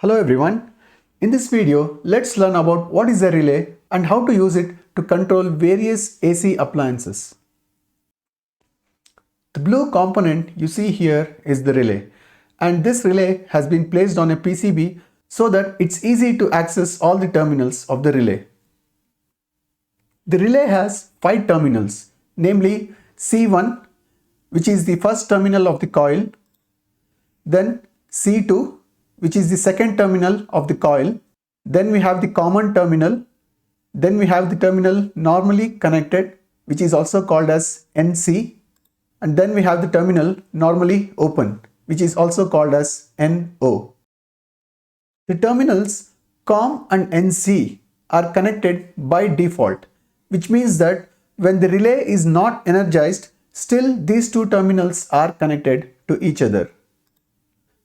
Hello everyone. In this video, let's learn about what is a relay and how to use it to control various AC appliances. The blue component you see here is the relay, and this relay has been placed on a PCB so that it's easy to access all the terminals of the relay. The relay has 5 terminals, namely C1, which is the first terminal of the coil, then C2, which is the second terminal of the coil, then we have the common terminal, then we have the terminal normally connected, which is also called as NC, and then we have the terminal normally open, which is also called as NO. The terminals COM and NC are connected by default, which means that when the relay is not energized, still these two terminals are connected to each other.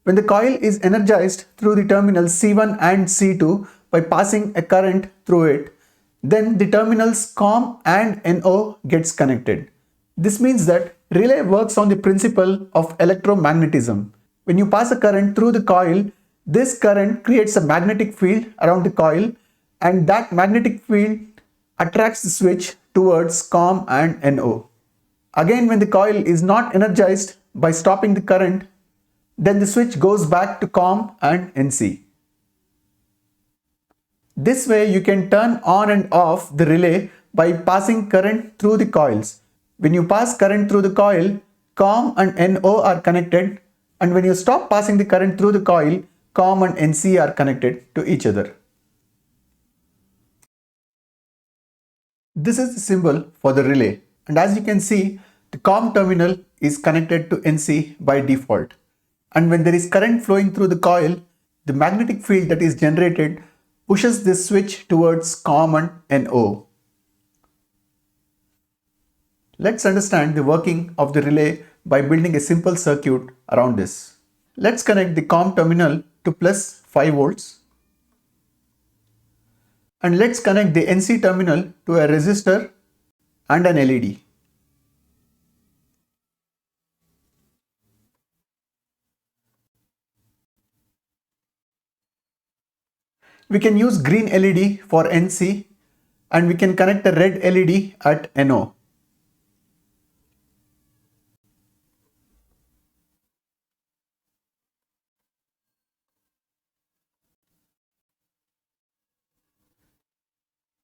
When the coil is energized through the terminals C1 and C2 by passing a current through it, then the terminals COM and NO gets connected. This means that relay works on the principle of electromagnetism. When you pass a current through the coil, this current creates a magnetic field around the coil, and that magnetic field attracts the switch towards COM and NO. Again, when the coil is not energized by stopping the current, then the switch goes back to COM and NC. This way you can turn on and off the relay by passing current through the coils. When you pass current through the coil, COM and NO are connected, and when you stop passing the current through the coil, COM and NC are connected to each other. This is the symbol for the relay, and as you can see, the COM terminal is connected to NC by default. And when there is current flowing through the coil, the magnetic field that is generated pushes this switch towards COM and NO. Let's understand the working of the relay by building a simple circuit around this. Let's connect the COM terminal to plus 5 volts. And let's connect the NC terminal to a resistor and an LED. We can use green LED for NC, and we can connect a red LED at NO.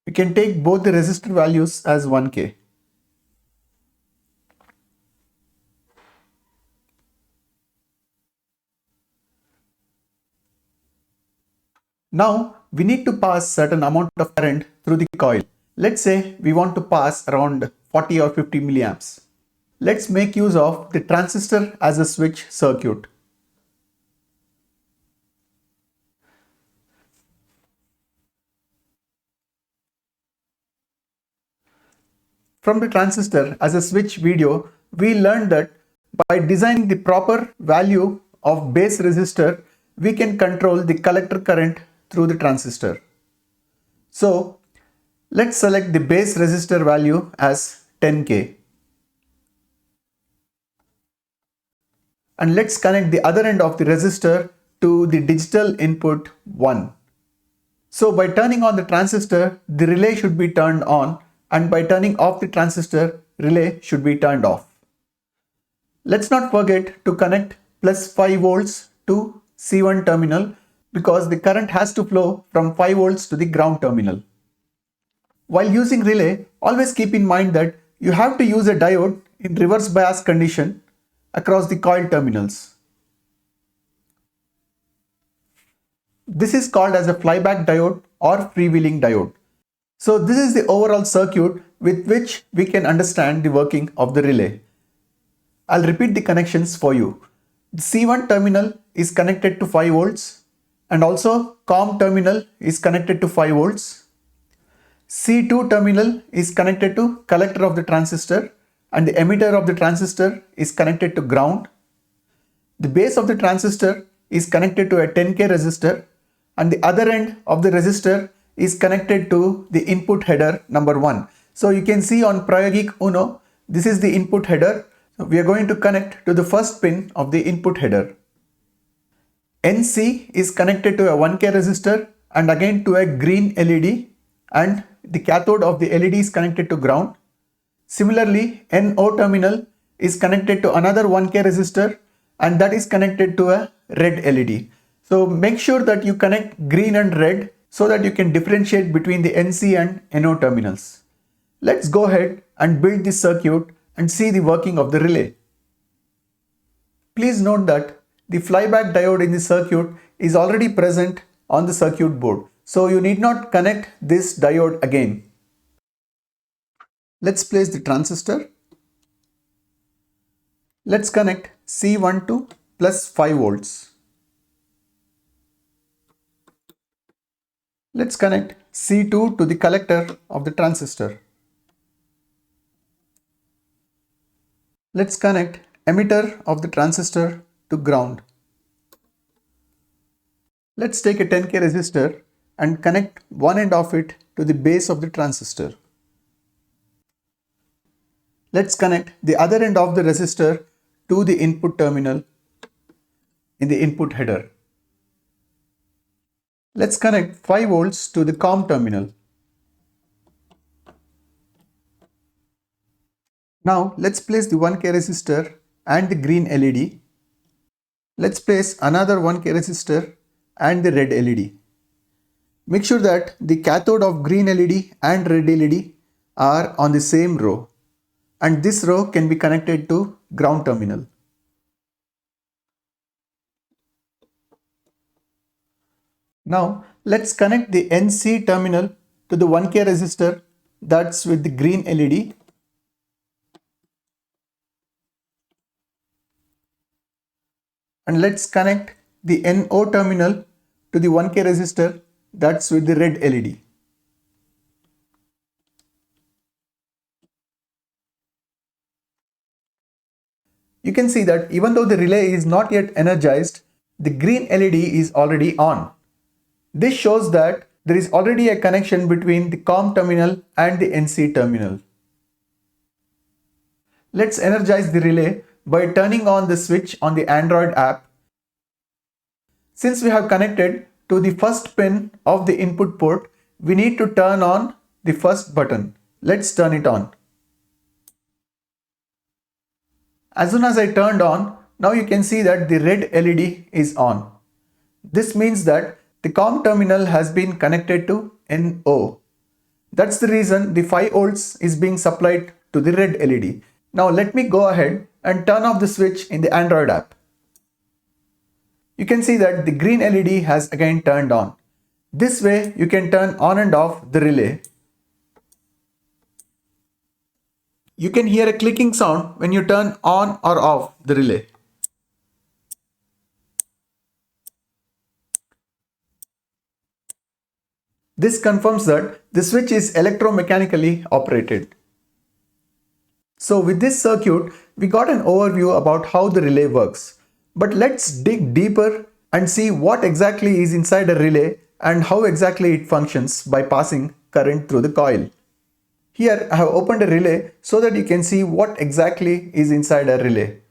We can take both the resistor values as 1K. Now we need to pass certain amount of current through the coil. Let's say we want to pass around 40 or 50 milliamps. Let's make use of the transistor as a switch circuit. From the transistor as a switch video, we learned that by designing the proper value of base resistor, we can control the collector current through the transistor. So let's select the base resistor value as 10K. And let's connect the other end of the resistor to the digital input 1. So by turning on the transistor, the relay should be turned on, and by turning off the transistor, relay should be turned off. Let's not forget to connect plus 5 volts to C1 terminal, because the current has to flow from 5 volts to the ground terminal. While using relay, always keep in mind that you have to use a diode in reverse bias condition across the coil terminals. This is called as a flyback diode or freewheeling diode. So this is the overall circuit with which we can understand the working of the relay. I'll repeat the connections for you. The C1 terminal is connected to 5 volts. And also COM terminal is connected to 5 volts. C2 terminal is connected to collector of the transistor, and the emitter of the transistor is connected to ground. The base of the transistor is connected to a 10K resistor, and the other end of the resistor is connected to the input header number 1. So you can see on Prayogik Uno, this is the input header. So we are going to connect to the first pin of the input header. NC is connected to a 1K resistor and again to a green LED, and the cathode of the LED is connected to ground. Similarly, NO terminal is connected to another 1K resistor and that is connected to a red LED. So make sure that you connect green and red so that you can differentiate between the NC and NO terminals. Let's go ahead and build this circuit and see the working of the relay. Please note that the flyback diode in the circuit is already present on the circuit board, so you need not connect this diode again. Let's place the transistor. Let's connect C1 to plus 5 volts. Let's connect C2 to the collector of the transistor. Let's connect emitter of the transistor to ground. Let's take a 10K resistor and connect one end of it to the base of the transistor. Let's connect the other end of the resistor to the input terminal in the input header. Let's connect 5 volts to the COM terminal. Now let's place the 1K resistor and the green LED. Let's place another 1K resistor and the red LED. Make sure that the cathode of green LED and red LED are on the same row, and this row can be connected to ground terminal. Now let's connect the NC terminal to the 1K resistor that's with the green LED. And let's connect the NO terminal to the 1K resistor that's with the red LED. You can see that even though the relay is not yet energized, the green LED is already on. This shows that there is already a connection between the COM terminal and the NC terminal. Let's energize the relay by turning on the switch on the Android app. Since we have connected to the first pin of the input port, we need to turn on the first button. Let's turn it on. As soon as I turned on, now you can see that the red LED is on. This means that the COM terminal has been connected to NO. That's the reason the 5 volts is being supplied to the red LED. Now let me go ahead and turn off the switch in the Android app. You can see that the green LED has again turned on. This way you can turn on and off the relay. You can hear a clicking sound when you turn on or off the relay. This confirms that the switch is electromechanically operated. So with this circuit, we got an overview about how the relay works. But let's dig deeper and see what exactly is inside a relay and how exactly it functions by passing current through the coil. Here I have opened a relay so that you can see what exactly is inside a relay.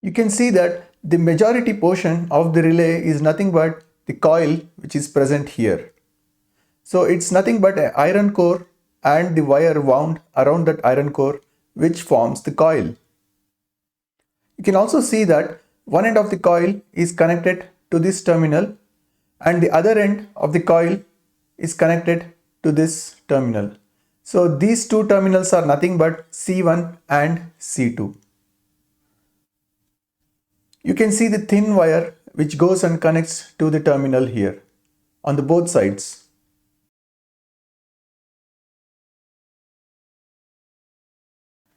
You can see that the majority portion of the relay is nothing but the coil which is present here. So it's nothing but an iron core and the wire wound around that iron core which forms the coil. You can also see that one end of the coil is connected to this terminal and the other end of the coil is connected to this terminal. So these two terminals are nothing but C1 and C2. You can see the thin wire which goes and connects to the terminal here on the both sides.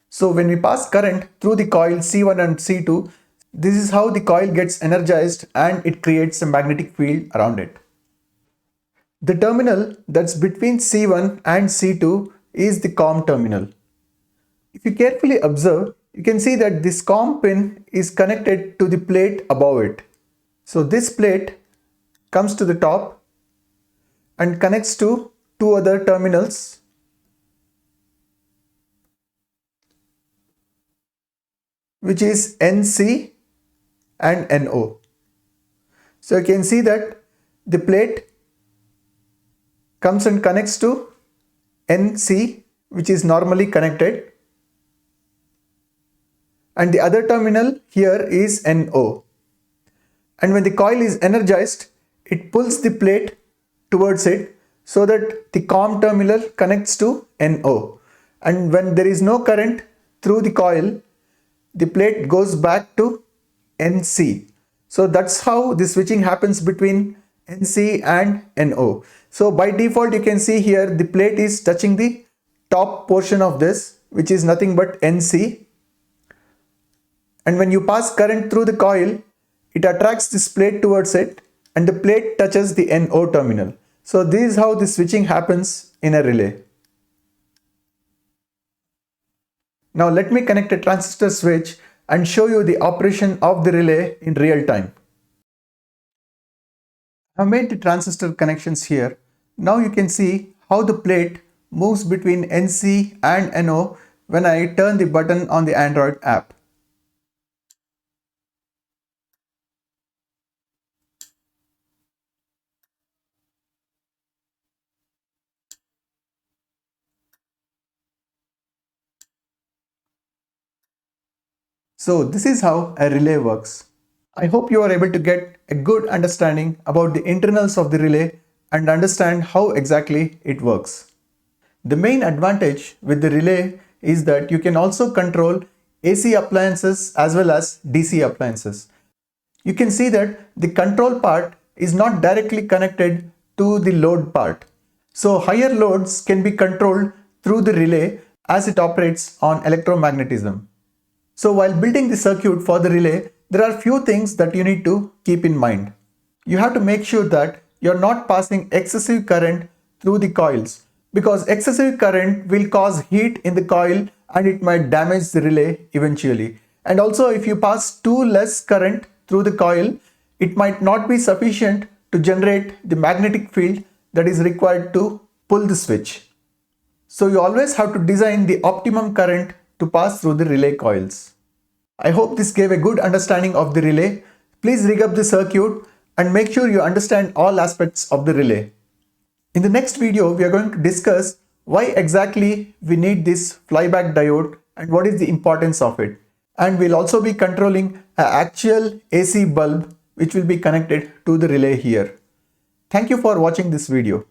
So when we pass current through the coil C1 and C2, this is how the coil gets energized and it creates a magnetic field around it. The terminal that's between C1 and C2 is the COM terminal. If you carefully observe, you can see that this COM pin is connected to the plate above it. So this plate comes to the top and connects to two other terminals, which is NC and NO. So you can see that the plate comes and connects to NC, which is normally connected, and the other terminal here is NO. And when the coil is energized, it pulls the plate towards it so that the COM terminal connects to NO. And when there is no current through the coil, the plate goes back to NC. So that's how the switching happens between NC and NO. So by default, you can see here the plate is touching the top portion of this, which is nothing but NC. And when you pass current through the coil, it attracts this plate towards it and the plate touches the NO terminal. So this is how the switching happens in a relay. Now let me connect a transistor switch and show you the operation of the relay in real time. I've made the transistor connections here. Now you can see how the plate moves between NC and NO when I turn the button on the Android app. So this is how a relay works. I hope you are able to get a good understanding about the internals of the relay and understand how exactly it works. The main advantage with the relay is that you can also control AC appliances as well as DC appliances. You can see that the control part is not directly connected to the load part. So higher loads can be controlled through the relay as it operates on electromagnetism. So while building the circuit for the relay, there are few things that you need to keep in mind. You have to make sure that you're not passing excessive current through the coils, because excessive current will cause heat in the coil and it might damage the relay eventually. And also if you pass too less current through the coil, it might not be sufficient to generate the magnetic field that is required to pull the switch. So you always have to design the optimum current to pass through the relay coils. I hope this gave a good understanding of the relay. Please rig up the circuit and make sure you understand all aspects of the relay. In the next video, we are going to discuss why exactly we need this flyback diode and what is the importance of it. And we'll also be controlling an actual AC bulb which will be connected to the relay here. Thank you for watching this video.